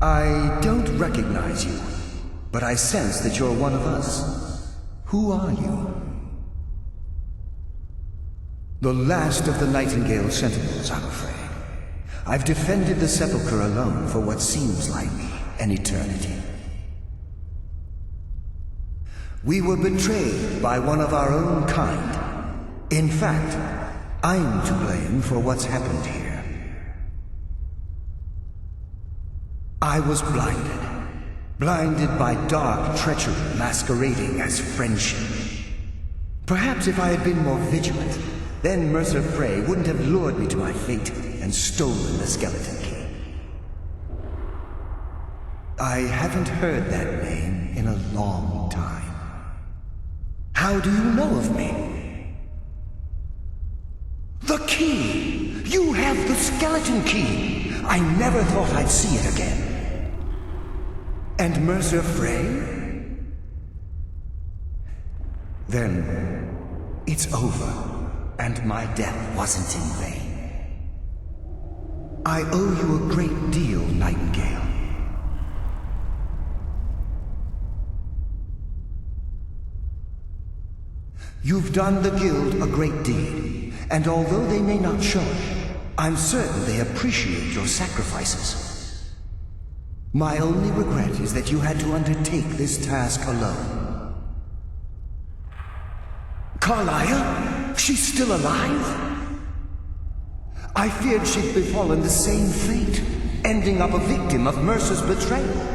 I don't recognize you, but I sense that you're one of us. Who are you? The last of the Nightingale Sentinels, I'm afraid. I've defended the Sepulchre alone for what seems like an eternity. We were betrayed by one of our own kind. In fact, I'm to blame for what's happened here. I was blinded by dark treachery masquerading as friendship. Perhaps if I had been more vigilant, then Mercer Frey wouldn't have lured me to my fate and stolen the skeleton key. I haven't heard that name in a long time. How do you know of me? The key! You have the skeleton key! I never thought I'd see it again. And Mercer Frey? Then it's over, and my death wasn't in vain. I owe you a great deal, Nightingale. You've done the Guild a great deed, and although they may not show it, I'm certain they appreciate your sacrifices. My only regret is that you had to undertake this task alone. Carlia? She's still alive? I feared she'd befallen the same fate, ending up a victim of Mercer's betrayal.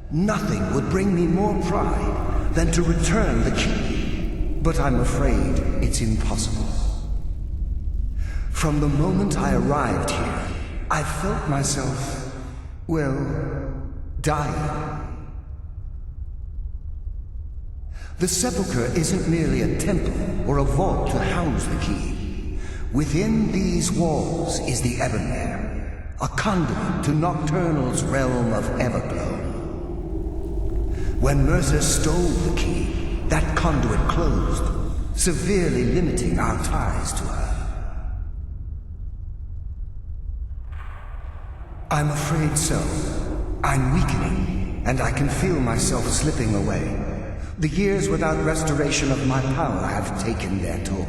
Nothing would bring me more pride than to return the key, but I'm afraid it's impossible. From the moment I arrived here, I felt myself, well, dying. The Sepulchre isn't merely a temple or a vault to house the key. Within these walls is the Ebonmere, a conduit to Nocturnal's realm of Everglow. When Mercer stole the key, that conduit closed, severely limiting our ties to her. I'm afraid so. I'm weakening, and I can feel myself slipping away. The years without restoration of my power have taken their toll.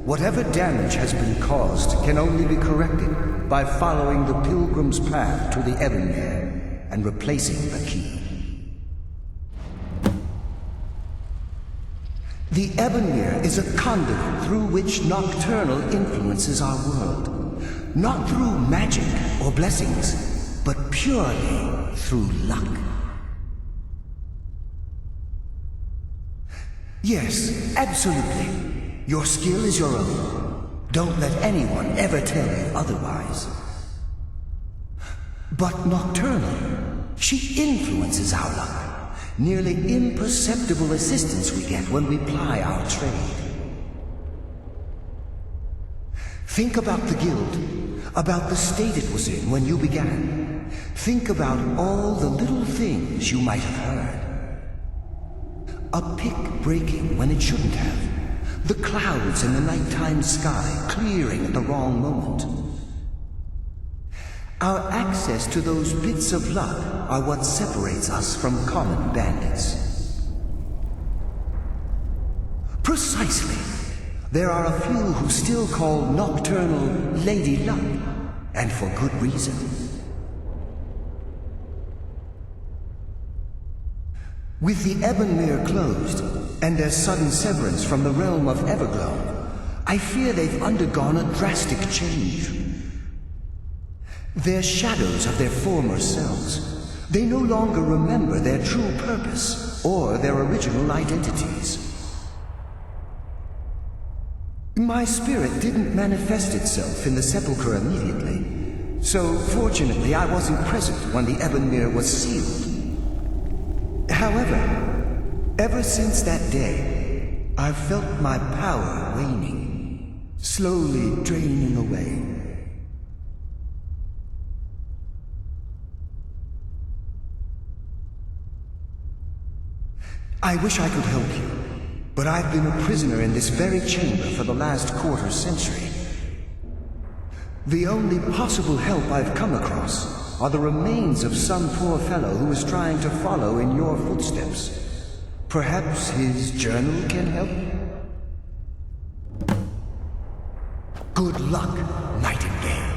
Whatever damage has been caused can only be corrected by following the pilgrim's path to the Ebonmere and replacing the key. The Ebonmere is a conduit through which Nocturnal influences our world. Not through magic or blessings, but purely through luck. Yes, absolutely. Your skill is your own. Don't let anyone ever tell you otherwise. But Nocturnal, she influences our luck. Nearly imperceptible assistance we get when we ply our trade. Think about the guild, about the state it was in when you began. Think about all the little things you might have heard. A pick breaking when it shouldn't have. The clouds in the nighttime sky clearing at the wrong moment. Our access to those bits of luck are what separates us from common bandits. Precisely. There are a few who still call Nocturnal Lady Luck, and for good reason. With the Ebonmere closed, and their sudden severance from the realm of Everglow, I fear they've undergone a drastic change. They're shadows of their former selves. They no longer remember their true purpose or their original identities. My spirit didn't manifest itself in the sepulchre immediately, so fortunately I wasn't present when the Ebonmere was sealed. However, ever since that day, I've felt my power waning, slowly draining away. I wish I could help you, but I've been a prisoner in this very chamber for the last quarter century. The only possible help I've come across are the remains of some poor fellow who is trying to follow in your footsteps. Perhaps his journal can help? Good luck, Nightingale.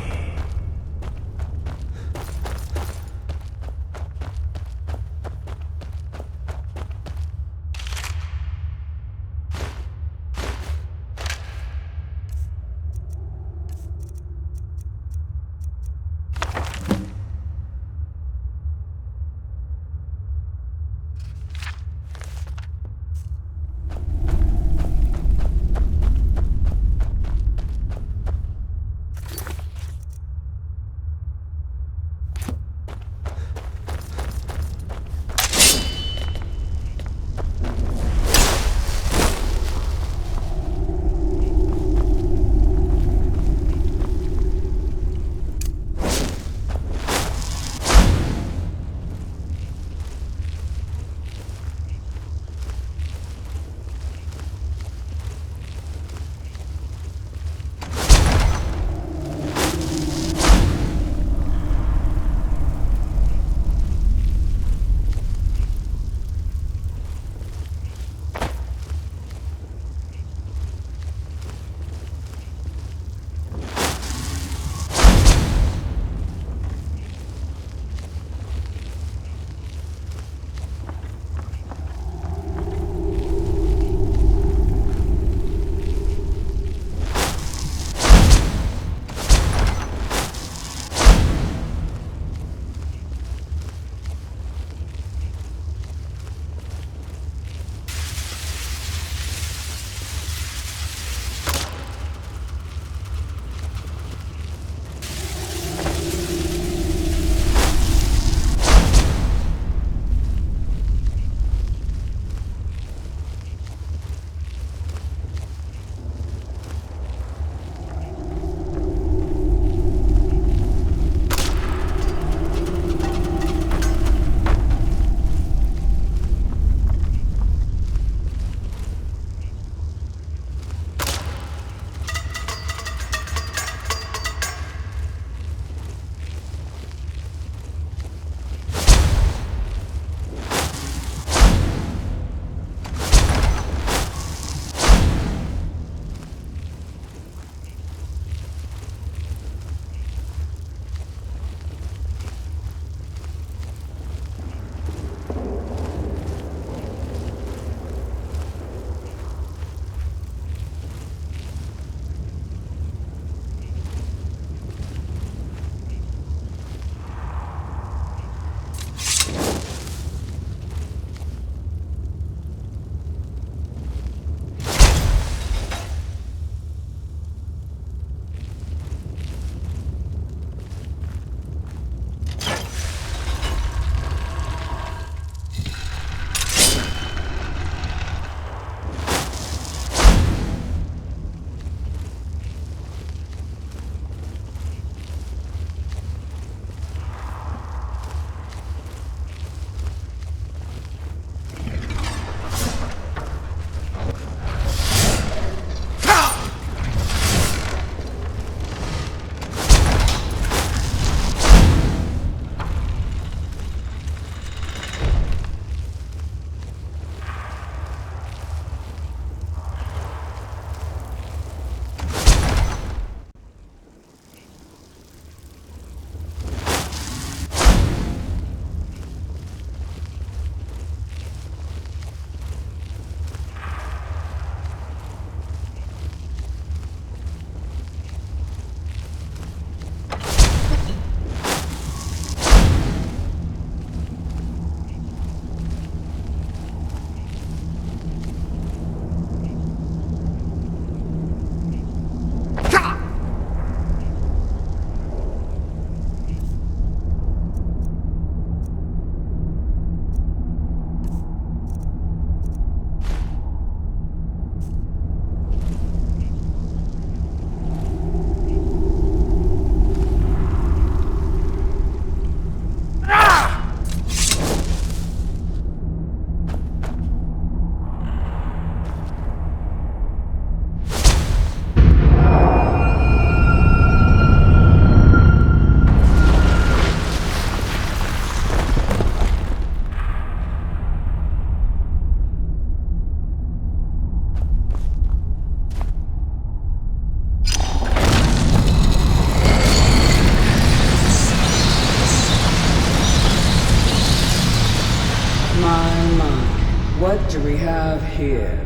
do we have here?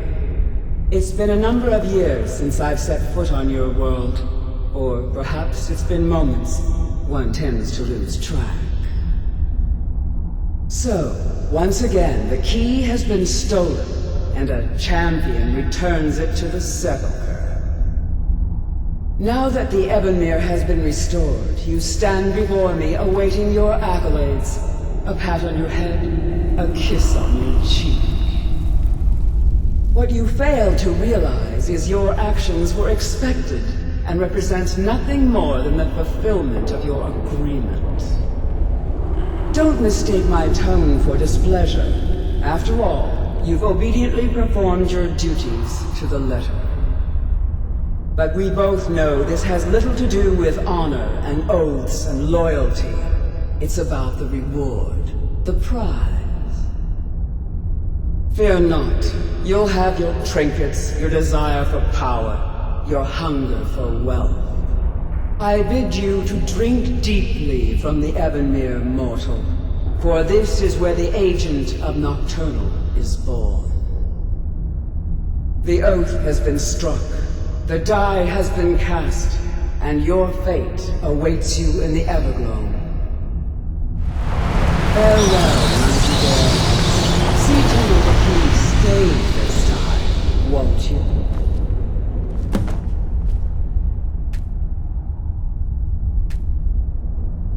It's been a number of years since I've set foot on your world. Or perhaps it's been moments. One tends to lose track. So, once again, the key has been stolen, and a champion returns it to the Sepulchre. Now that the Ebonmere has been restored, you stand before me awaiting your accolades. A pat on your head, a kiss on your cheek. What you fail to realize is your actions were expected and represent nothing more than the fulfillment of your agreement. Don't mistake my tone for displeasure. After all, you've obediently performed your duties to the letter. But we both know this has little to do with honor and oaths and loyalty. It's about the reward, the prize. Fear not. You'll have your trinkets, your desire for power, your hunger for wealth. I bid you to drink deeply from the Ebonmere mortal, for this is where the agent of Nocturnal is born. The oath has been struck, the die has been cast, and your fate awaits you in the Everglow. Farewell, Nightingale. See to it that he stays this time, won't you?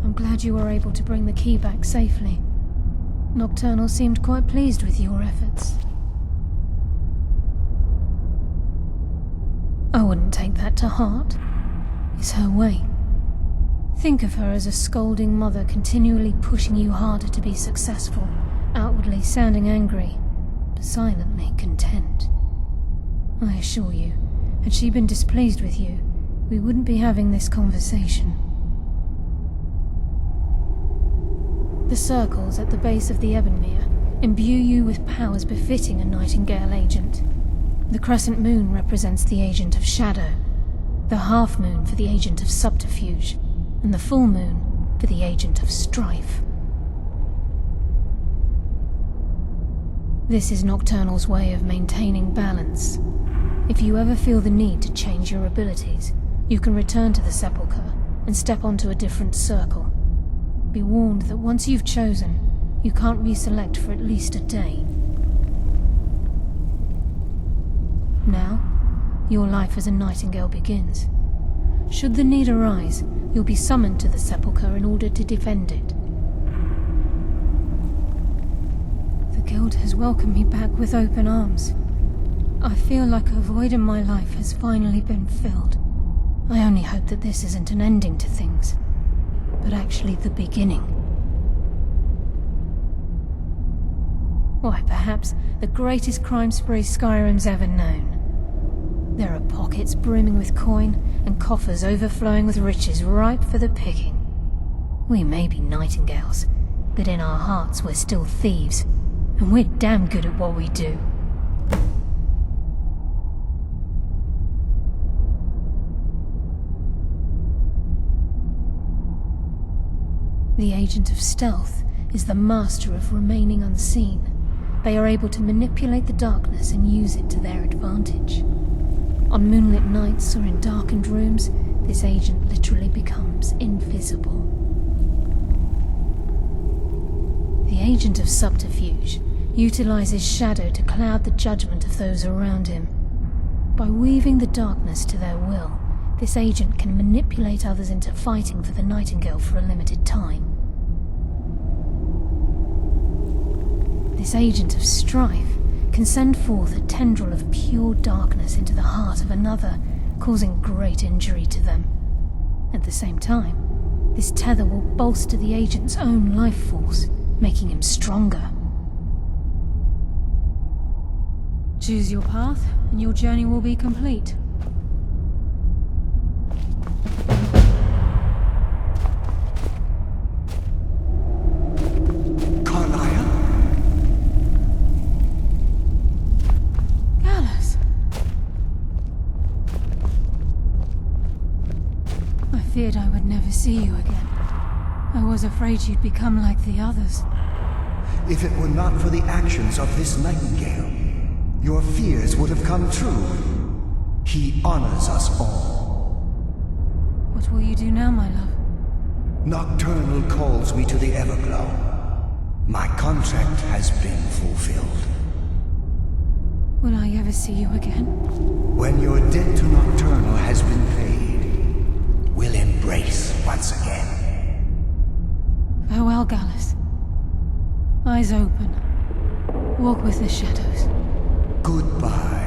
I'm glad you were able to bring the key back safely. Nocturnal seemed quite pleased with your efforts. I wouldn't take that to heart. It's her way. Think of her as a scolding mother continually pushing you harder to be successful, outwardly sounding angry, but silently content. I assure you, had she been displeased with you, we wouldn't be having this conversation. The circles at the base of the Ebonmere imbue you with powers befitting a Nightingale agent. The crescent moon represents the agent of shadow, the half moon for the agent of subterfuge, and the full moon for the agent of strife. This is Nocturnal's way of maintaining balance. If you ever feel the need to change your abilities, you can return to the Sepulchre and step onto a different circle. Be warned that once you've chosen, you can't reselect for at least a day. Now, your life as a Nightingale begins. Should the need arise, you'll be summoned to the Sepulchre in order to defend it. The Guild has welcomed me back with open arms. I feel like a void in my life has finally been filled. I only hope that this isn't an ending to things, but actually the beginning. Why, perhaps the greatest crime spree Skyrim's ever known. There are pockets brimming with coin, and coffers overflowing with riches ripe for the picking. We may be Nightingales, but in our hearts we're still thieves, and we're damn good at what we do. The Agent of Stealth is the master of remaining unseen. They are able to manipulate the darkness and use it to their advantage. On moonlit nights or in darkened rooms, this agent literally becomes invisible. The Agent of Subterfuge utilizes shadow to cloud the judgment of those around him. By weaving the darkness to their will, this agent can manipulate others into fighting for the Nightingale for a limited time. This agent of strife can send forth a tendril of pure darkness into the heart of another, causing great injury to them. At the same time, this tether will bolster the agent's own life force, making him stronger. Choose your path, and your journey will be complete. I feared I would never see you again. I was afraid you'd become like the others. If it were not for the actions of this nightingale, your fears would have come true. He honors us all. What will you do now, my love? Nocturnal calls me to the Everglow. My contract has been fulfilled. Will I ever see you again? When your debt to Nocturnal has been paid, we'll embrace once again. Farewell, Gallus. Eyes open. Walk with the shadows. Goodbye.